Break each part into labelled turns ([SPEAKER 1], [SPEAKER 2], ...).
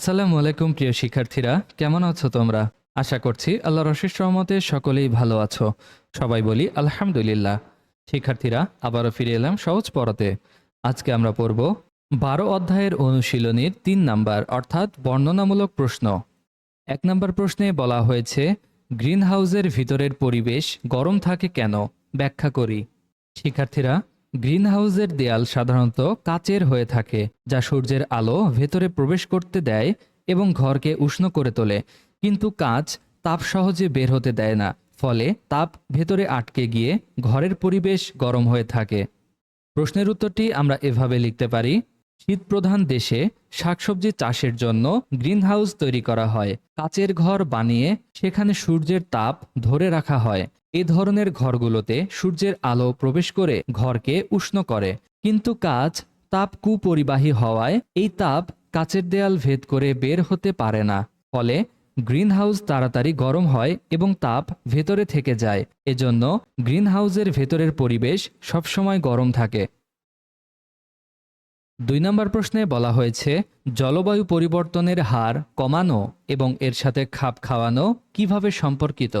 [SPEAKER 1] আসসালামু আলাইকুম প্রিয় শিক্ষার্থীরা, কেমন আছো তোমরা? আশা করছি আল্লাহর অশেষ রহমতে সকলেই ভালো আছো। সবাই বলি আলহামদুলিল্লাহ। শিক্ষার্থীরা, আবারও ফিরে এলাম সহজ পড়াতে। আজকে আমরা পড়ব 12 অধ্যায়ের অনুশীলনীর 3 নাম্বার অর্থাৎ বর্ণনামূলক প্রশ্ন। 1 নাম্বার প্রশ্নে বলা হয়েছে, গ্রিন হাউসের ভিতরের পরিবেশ গরম থাকে কেন? ব্যাখ্যা করি। শিক্ষার্থীরা, গ্রিন হাউসের দেয়াল সাধারণত কাচের হয়ে থাকে, যা সূর্যের আলো ভেতরে প্রবেশ করতে দেয় এবং ঘরকে উষ্ণ করে তোলে। কিন্তু কাঁচ তাপ সহজে বের হতে দেয় না, ফলে তাপ ভেতরে আটকে গিয়ে ঘরের পরিবেশ গরম হয়ে থাকে। প্রশ্নের উত্তরটি আমরা এভাবে লিখতে পারি: শীতপ্রধান দেশে শাকসবজি চাষের জন্য গ্রিনহাউস তৈরি করা হয়। কাচের ঘর বানিয়ে সেখানে সূর্যের তাপ ধরে রাখা হয়। এ ধরনের ঘরগুলোতে সূর্যের আলো প্রবেশ করে ঘরকে উষ্ণ করে। কিন্তু কাচ তাপ কুপরিবাহী হওয়ায় এই তাপ কাচের দেয়াল ভেদ করে বের হতে পারে না। ফলে গ্রিনহাউস তাড়াতাড়ি গরম হয় এবং তাপ ভেতরে থেকে যায়। এজন্য গ্রিনহাউসের ভেতরের পরিবেশ সবসময় গরম থাকে। 2 নম্বর প্রশ্নে বলা হয়েছে, জলবায়ু পরিবর্তনের হার কমানো এবং এর সাথে খাপ খাওয়ানো কিভাবে সম্পর্কিত?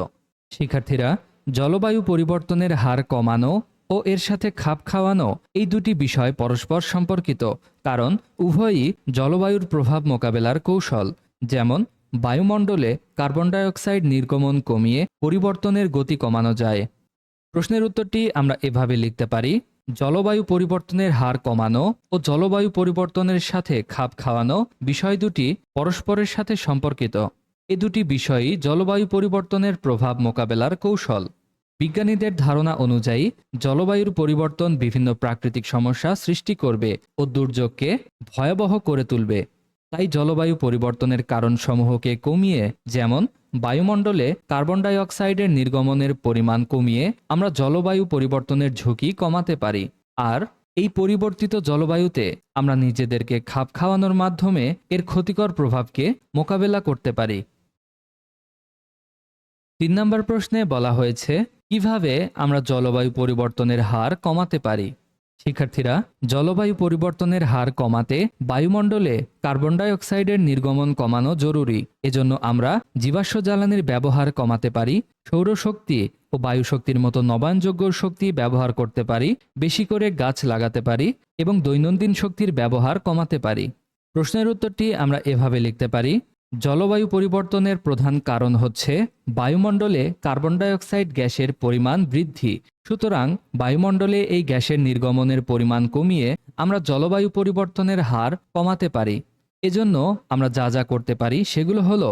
[SPEAKER 1] শিক্ষার্থীরা, জলবায়ু পরিবর্তনের হার কমানো ও এর সাথে খাপ খাওয়ানো এই দুটি বিষয় পরস্পর সম্পর্কিত, কারণ উভয়ই জলবায়ুর প্রভাব মোকাবেলার কৌশল। যেমন, বায়ুমণ্ডলে কার্বন ডাই অক্সাইড নির্গমন কমিয়ে পরিবর্তনের গতি কমানো যায়। প্রশ্নের উত্তরটি আমরা এভাবে লিখতে পারি: জলবায়ু পরিবর্তনের হার কমানো ও জলবায়ু পরিবর্তনের সাথে খাপ খাওয়ানো বিষয় দুটি পরস্পরের সাথে সম্পর্কিত। এ দুটি বিষয়ই জলবায়ু পরিবর্তনের প্রভাব মোকাবেলার কৌশল। বিজ্ঞানীদের ধারণা অনুযায়ী জলবায়ুর পরিবর্তন বিভিন্ন প্রাকৃতিক সমস্যা সৃষ্টি করবে ও দুর্যোগকে ভয়াবহ করে তুলবে। তাই জলবায়ু পরিবর্তনের কারণসমূহকে কমিয়ে, যেমন বায়ুমণ্ডলে কার্বন ডাই অক্সাইডের নির্গমনের পরিমাণ কমিয়ে আমরা জলবায়ু পরিবর্তনের ঝুঁকি কমাতে পারি। আর এই পরিবর্তিত জলবায়ুতে আমরা নিজেদেরকে খাপ খাওয়ানোর মাধ্যমে এর ক্ষতিকর প্রভাবকে মোকাবেলা করতে পারি। 3 নম্বর প্রশ্নে বলা হয়েছে, কিভাবে আমরা জলবায়ু পরিবর্তনের হার কমাতে পারি? শিক্ষার্থীরা, জলবায়ু পরিবর্তনের হার কমাতে বায়ুমণ্ডলে কার্বন ডাই অক্সাইডের নির্গমন কমানো জরুরি। এজন্য আমরা জীবাশ্ম জ্বালানির ব্যবহার কমাতে পারি, সৌরশক্তি ও বায়ুশক্তির মতো নবায়নযোগ্য শক্তি ব্যবহার করতে পারি, বেশি করে গাছ লাগাতে পারি এবং দৈনন্দিন শক্তির ব্যবহার কমাতে পারি। প্রশ্নের উত্তরটি আমরা এভাবে লিখতে পারি: জলবায়ু পরিবর্তনের প্রধান কারণ হচ্ছে বায়ুমণ্ডলে কার্বন ডাই অক্সাইড গ্যাসের পরিমাণ বৃদ্ধি। সুতরাং বায়ুমণ্ডলে এই গ্যাসের নির্গমনের পরিমাণ কমিয়ে আমরা জলবায়ু পরিবর্তনের হার কমাতে পারি। এজন্য আমরা যা যা করতে পারি সেগুলো হলো: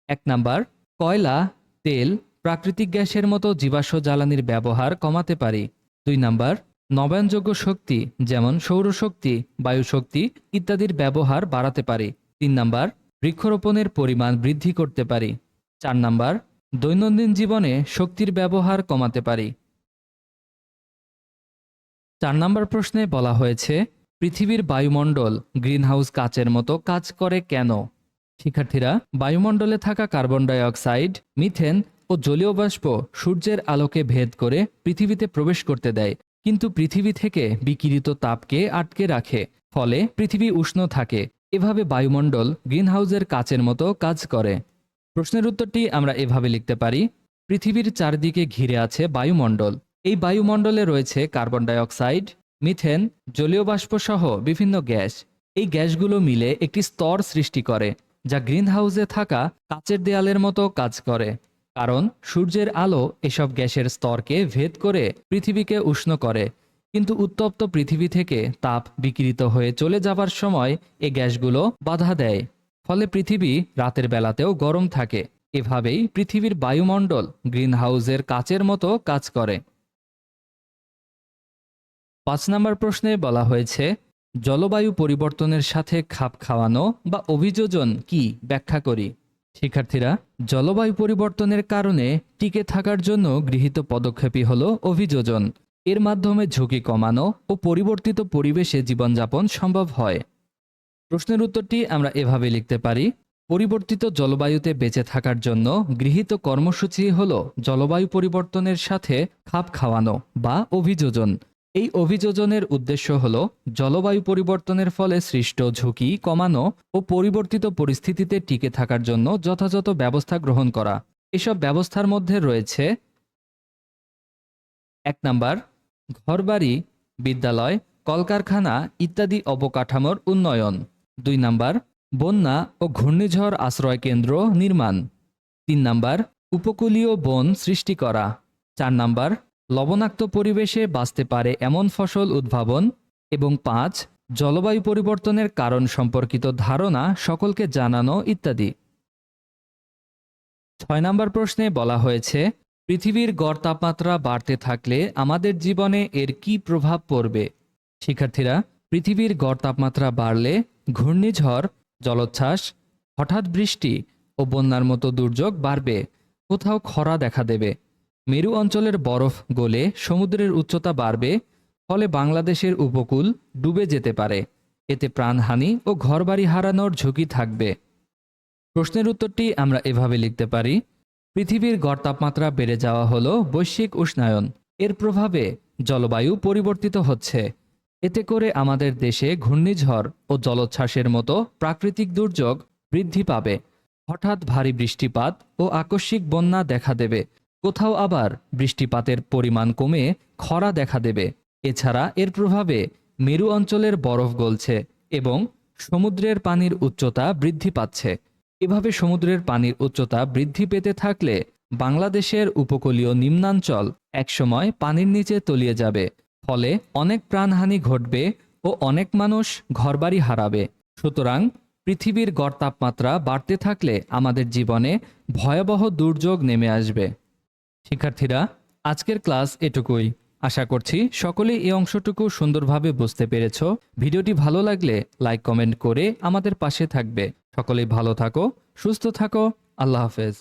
[SPEAKER 1] 1 নাম্বার, কয়লা, তেল, প্রাকৃতিক গ্যাসের মতো জীবাশ্ম জ্বালানির ব্যবহার কমাতে পারি। 2 নাম্বার, নবায়নযোগ্য শক্তি যেমন সৌরশক্তি, বায়ুশক্তি ইত্যাদির ব্যবহার বাড়াতে পারি। 3 নাম্বার, বৃক্ষরোপণের পরিমাণ বৃদ্ধি করতে পারি। 4 নাম্বার, দৈনন্দিন জীবনে শক্তির ব্যবহার কমাতে পারি। 4 নম্বর প্রশ্নে বলা হয়েছে, পৃথিবীর বায়ুমণ্ডল গ্রিনহাউস কাচের মতো কাজ করে কেন? শিক্ষার্থীরা, বায়ুমণ্ডলে থাকা কার্বন ডাই অক্সাইড, মিথেন ও জলীয় বাষ্প সূর্যের আলোকে ভেদ করে পৃথিবীতে প্রবেশ করতে দেয়, কিন্তু পৃথিবী থেকে বিকিরিত তাপকে আটকে রাখে। ফলে পৃথিবী উষ্ণ থাকে। এভাবে বায়ুমণ্ডল গ্রিনহাউসের কাচের মতো কাজ করে। প্রশ্নের উত্তরটি আমরা এভাবে লিখতে পারি: পৃথিবীর চারদিকে ঘিরে আছে বায়ুমণ্ডল। এই বায়ুমণ্ডলে রয়েছে কার্বন ডাই অক্সাইড, মিথেন, জলীয় বাষ্প সহ বিভিন্ন গ্যাস। এই গ্যাসগুলো মিলে একটি স্তর সৃষ্টি করে, যা গ্রিনহাউসে থাকা কাচের দেয়ালের মতো কাজ করে। কারণ সূর্যের আলো এসব গ্যাসের স্তরকে ভেদ করে পৃথিবীকে উষ্ণ করে। কিন্তু উত্তপ্ত পৃথিবী থেকে তাপ বিকিরিত হয়ে চলে যাবার সময় এই গ্যাসগুলো বাধা দেয়। ফলে পৃথিবী রাতের বেলাতেও গরম থাকে। এভাবেই পৃথিবীর বায়ুমণ্ডল গ্রিনহাউসের কাচের মতো কাজ করে। 5 নম্বর প্রশ্নে বলা হয়েছে, জলবায়ু পরিবর্তনের সাথে খাপ খাওয়ানো বা অভিযোজন কি? ব্যাখ্যা করি। শিক্ষার্থীরা, জলবায়ু পরিবর্তনের কারণে টিকে থাকার জন্য গৃহীত পদক্ষেপই হলো অভিযোজন। এর মাধ্যমে ঝুঁকি কমানো ও পরিবর্তিত পরিবেশে জীবনযাপন সম্ভব হয়। প্রশ্নের উত্তরটি আমরা এভাবে লিখতে পারি: পরিবর্তিত জলবায়ুতে বেঁচে থাকার জন্য গৃহীত কর্মসূচি হল জলবায়ু পরিবর্তনের সাথে খাপ খাওয়ানো বা অভিযোজন। এই অভিযোজনের উদ্দেশ্য হল জলবায়ু পরিবর্তনের ফলে সৃষ্ট ঝুঁকি কমানো ও পরিবর্তিত পরিস্থিতিতে টিকে থাকার জন্য যথাযথ ব্যবস্থা গ্রহণ করা। এসব ব্যবস্থার মধ্যে রয়েছে ১ নাম্বার, ঘরবাড়ি, বিদ্যালয়, কলকারখানা ইত্যাদি অবকাঠামোর উন্নয়ন। ২ নাম্বার, বন্যা ও ঘূর্ণিঝড় আশ্রয় কেন্দ্র নির্মাণ। ৩ নাম্বার, উপকূলীয় বন সৃষ্টি করা। ৪ নাম্বার, লবণাক্ত পরিবেশে বাঁচতে পারে এমন ফসল উদ্ভাবন। এবং ৫, জলবায়ু পরিবর্তনের কারণ সম্পর্কিত ধারণা সকলকে জানানো ইত্যাদি। ৬ নাম্বার প্রশ্নে বলা হয়েছে, পৃথিবীর গড় তাপমাত্রা বাড়তে থাকলে আমাদের জীবনে এর কী প্রভাব পড়বে? শিক্ষার্থীরা, পৃথিবীর গড় তাপমাত্রা বাড়লে ঘূর্ণিঝড়, জলোচ্ছ্বাস, হঠাৎ বৃষ্টি ও বন্যার মতো দুর্যোগ বাড়বে। কোথাও খরা দেখা দেবে। মেরু অঞ্চলের বরফ গলে সমুদ্রের উচ্চতা বাড়বে, ফলে বাংলাদেশের উপকূল ডুবে যেতে পারে। এতে প্রাণহানি ও ঘরবাড়ি হারানোর ঝুঁকি থাকবে। প্রশ্নের উত্তরটি আমরা এভাবে লিখতে পারি, পৃথিবীর গড় তাপমাত্রা বেড়ে যাওয়া হলো বৈশ্বিক উষ্ণায়ন। এর প্রভাবে জলবায়ু পরিবর্তিত হচ্ছে। এতে করে আমাদের দেশে ঘূর্ণিঝড় ও জলোচ্ছ্বাসের মতো প্রাকৃতিক দুর্যোগ বৃদ্ধি পাবে। হঠাৎ ভারী বৃষ্টিপাত ও আকস্মিক বন্যা দেখা দেবে। কোথাও আবার বৃষ্টিপাতের পরিমাণ কমে খরা দেখা দেবে। এছাড়া এর প্রভাবে মেরু অঞ্চলের বরফ গলছে এবং সমুদ্রের পানির উচ্চতা বৃদ্ধি পাচ্ছে। এভাবে সমুদ্রের পানির উচ্চতা বৃদ্ধি পেতে থাকলে বাংলাদেশের উপকূলীয় নিম্নাঞ্চল একসময় পানির নিচে তলিয়ে যাবে। ফলে অনেক প্রাণহানি ঘটবে ও অনেক মানুষ ঘরবাড়ি হারাবে। সুতরাং পৃথিবীর গড় তাপমাত্রা বাড়তে থাকলে আমাদের জীবনে ভয়াবহ দুর্যোগ নেমে আসবে। শিক্ষার্থীরা, আজকের ক্লাস এটুকুই। আশা করছি সকলেই এই অংশটুকু সুন্দরভাবে বুঝতে পেরেছ। ভিডিওটি ভালো লাগলে লাইক কমেন্ট করে আমাদের পাশে থাকবে। সকলেই ভালো থাকো, সুস্থ থাকো। আল্লাহ হাফেজ।